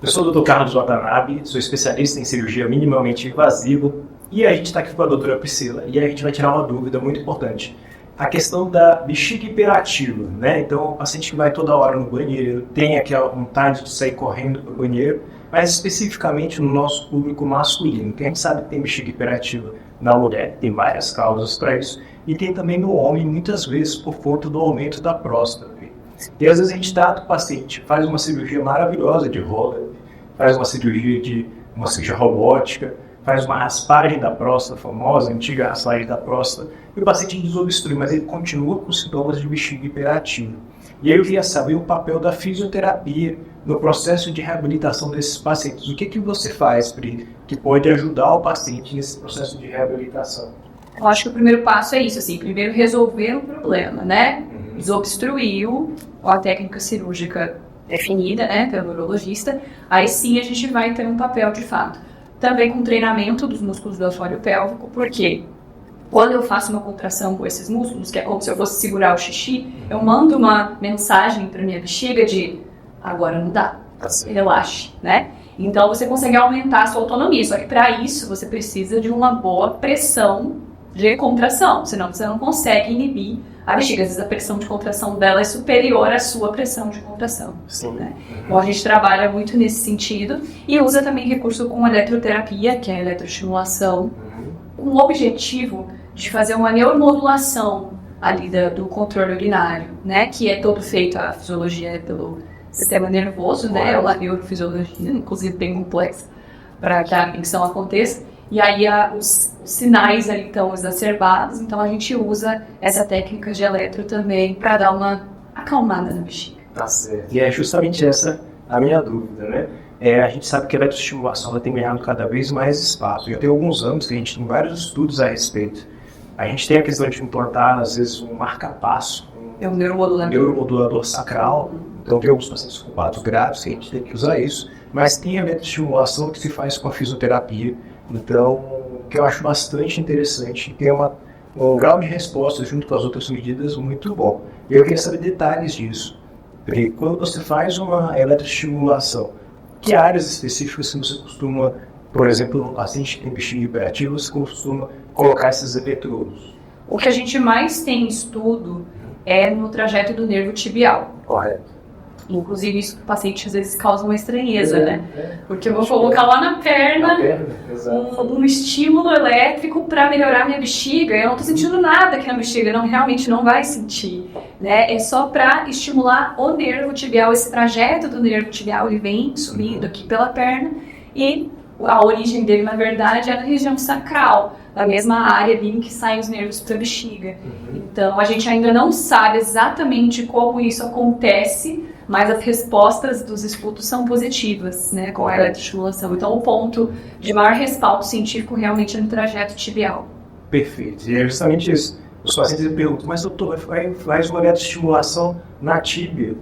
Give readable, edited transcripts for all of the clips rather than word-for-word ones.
Eu sou o Dr. Carlos Watanabe, sou especialista em cirurgia minimamente invasiva e a gente está aqui com a doutora Priscila e a gente vai tirar uma dúvida muito importante. A questão da bexiga hiperativa, né? Então, o paciente que vai toda hora no banheiro, tem aquela vontade de sair correndo para o banheiro, mas especificamente no nosso público masculino, que a gente sabe que tem bexiga hiperativa na mulher, tem várias causas para isso, e tem também no homem, muitas vezes por conta do aumento da próstata. E às vezes a gente trata o paciente, faz uma cirurgia maravilhosa de roller, faz uma cirurgia robótica, faz uma raspagem da próstata famosa, antiga raspagem da próstata, e o paciente desobstrui, mas ele continua com sintomas de bexiga hiperativa. E aí eu queria saber o papel da fisioterapia no processo de reabilitação desses pacientes. O que você faz, Pri, que pode ajudar o paciente nesse processo de reabilitação? Eu acho que o primeiro passo é isso, assim, primeiro resolver o problema, né? Desobstruiu a técnica cirúrgica definida, né, pelo urologista, aí sim a gente vai ter um papel de fato. Também com treinamento dos músculos do assoalho pélvico, porque quando eu faço uma contração com esses músculos, que é como se eu fosse segurar o xixi, eu mando uma mensagem para minha bexiga de agora não dá, relaxe, né? Então você consegue aumentar a sua autonomia, só que para isso você precisa de uma boa pressão de contração, senão você não consegue inibir a bexiga. Às vezes a pressão de contração dela é superior à sua pressão de contração. Né? Então a gente trabalha muito nesse sentido e usa também recurso com eletroterapia, que é a eletroestimulação, com o objetivo de fazer uma neuromodulação ali do controle urinário, né? Que é todo feito, a fisiologia pelo sistema nervoso, né? A neurofisiologia, inclusive bem complexa, para que a micção aconteça. E aí os sinais ali estão exacerbados, então a gente usa essa técnica de eletro também para dar uma acalmada na bexiga. Tá certo. E é justamente essa a minha dúvida, né? A gente sabe que a eletroestimulação tem ganhado cada vez mais espaço. Já tem alguns anos que a gente tem vários estudos a respeito. A gente tem a questão de implantar, às vezes, um marca-passo. É um neuromodulador sacral. Então tem alguns pacientes com quadros graves que a gente tem que usar isso. Mas tem a eletroestimulação que se faz com a fisioterapia. Então, que eu acho bastante interessante, tem um grau de resposta junto com as outras medidas muito bom. E eu queria saber detalhes disso. Porque quando você faz uma eletroestimulação, que áreas específicas você costuma, por exemplo, no paciente que tem bexiga hiperativa, você costuma colocar esses eletrodos? O que a gente mais tem estudo é no trajeto do nervo tibial. Correto. Inclusive, isso para o paciente às vezes causa uma estranheza, né? Porque eu vou colocar lá na perna um estímulo elétrico para melhorar minha bexiga. Eu não estou sentindo nada aqui na bexiga, realmente não vai sentir, né? É só para estimular o nervo tibial. Esse trajeto do nervo tibial, ele vem subindo aqui pela perna e a origem dele, na verdade, é na região sacral, da mesma área ali em que saem os nervos para a bexiga. Então, a gente ainda não sabe exatamente como isso acontece, mas as respostas dos estudos são positivas, né, com a eletroestimulação. Então, o ponto de maior respaldo científico realmente é no trajeto tibial. Perfeito. E é justamente isso. Os pacientes me perguntam, mas doutor, faz uma eletroestimulação na tíbia.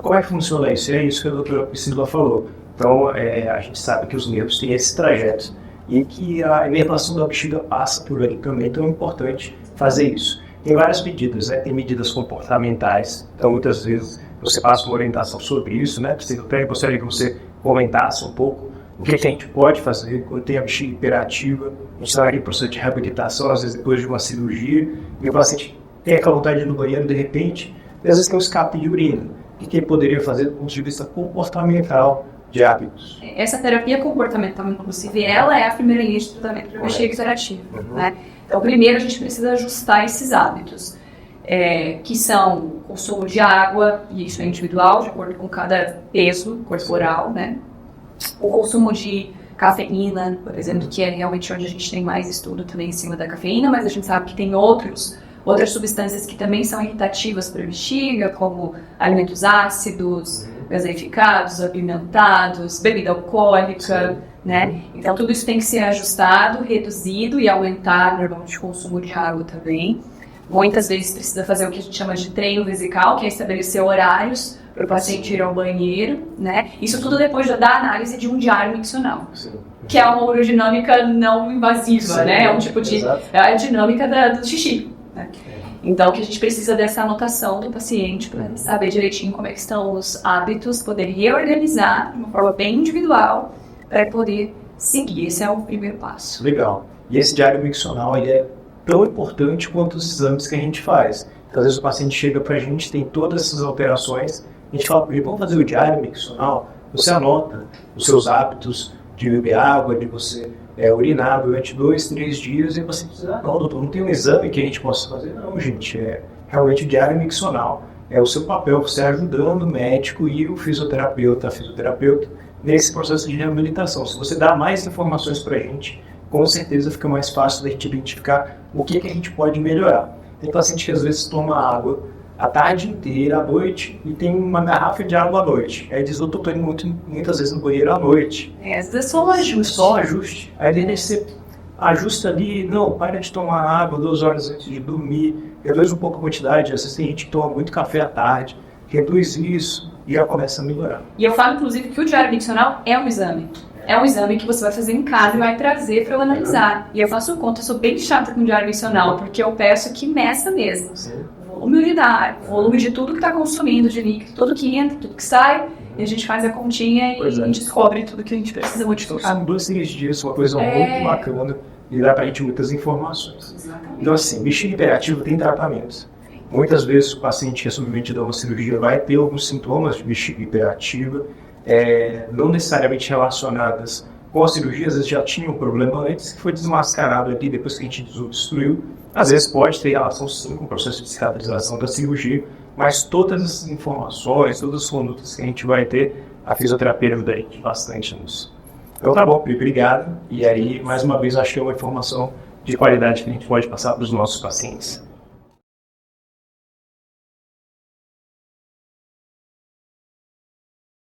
Como é que funciona isso? É isso que a doutora Priscila falou. Então, a gente sabe que os nervos têm esse trajeto e que a inervação da bexiga passa por ali também, então é importante fazer isso. Tem várias medidas, né? Tem medidas comportamentais, então muitas vezes você passa uma orientação sobre isso, né? Eu gostaria que você comentasse um pouco o que a gente pode fazer quando tem a bexiga hiperativa. A gente está aqui em processo de reabilitação, às vezes depois de uma cirurgia, e o paciente tem aquela vontade de ir no banheiro de repente, e às vezes tem um escape de urina. O que ele poderia fazer do ponto de vista comportamental de hábitos? Essa terapia comportamental, inclusive, ela é a primeira linha de tratamento para bexiga hiperativa, né? Então, primeiro a gente precisa ajustar esses hábitos, que são o consumo de água, e isso é individual, de acordo com cada peso corporal, né? O consumo de cafeína, por exemplo, que é realmente onde a gente tem mais estudo também em cima da cafeína, mas a gente sabe que tem outras substâncias que também são irritativas para a bexiga, como alimentos ácidos, gaseificados, apimentados, bebida alcoólica, né? Então tudo isso tem que ser ajustado, reduzido e aumentar normalmente o consumo de água também. Muitas vezes precisa fazer o que a gente chama de treino vesical, que é estabelecer horários para o paciente ir ao banheiro, né? Isso tudo depois da análise de um diário miccional, que é uma urodinâmica não invasiva, né? É um tipo de a dinâmica do xixi, né? Então, que a gente precisa dessa anotação do paciente para saber direitinho como é que estão os hábitos, poder reorganizar de uma forma bem individual para poder seguir. Esse é o primeiro passo. Legal. E esse diário miccional, ele é tão importante quanto os exames que a gente faz. Então, às vezes o paciente chega para a gente, tem todas essas alterações, a gente fala para ele, vamos fazer o diário miccional, você anota os seus hábitos de beber água, de você urinar durante 2, 3 dias, e você diz, não, doutor, não tem um exame que a gente possa fazer? Não, gente, realmente o diário miccional é o seu papel, você ajudando o médico e o fisioterapeuta, a fisioterapeuta, nesse processo de reabilitação. Se você dá mais informações para a gente, com certeza fica mais fácil da gente identificar o que a gente pode melhorar. Tem paciente que às vezes toma água a tarde inteira, à noite, e tem uma garrafa de água à noite. Aí diz, doutor, estou indo muitas vezes no banheiro à noite. Às vezes é só um ajuste. Só um ajuste. Aí você ajusta ali, não, para de tomar água 2 horas antes de dormir, reduz um pouco a quantidade, às vezes tem gente que toma muito café à tarde, reduz isso e já começa a melhorar. E eu falo, inclusive, que o diário miccional é um exame. É um exame que você vai fazer em casa e vai trazer para eu analisar. E eu faço conta, eu sou bem chata com o diário miccional, porque eu peço que meça mesmo. Volume urinário, volume de tudo que está consumindo, de líquido, tudo que entra, tudo que sai, e a gente faz a continha e descobre tudo que a gente precisa modificar. São 2, 3 dias, uma coisa muito bacana, e dá pra gente muitas informações. Exatamente. Então assim, bexiga hiperativa tem tratamentos. Muitas vezes o paciente que é submetido a uma cirurgia vai ter alguns sintomas de bexiga hiperativa, não necessariamente relacionadas com a cirurgia, às vezes já tinha um problema antes, que foi desmascarado ali depois que a gente desobstruiu. Às vezes pode ter relação sim com o processo de cicatrização da cirurgia, mas todas essas informações, todas as condutas que a gente vai ter, a fisioterapia ajuda a gente bastante nisso. Então tá bom, Pi, obrigado. E aí, mais uma vez, acho que é uma informação de qualidade que a gente pode passar para os nossos pacientes.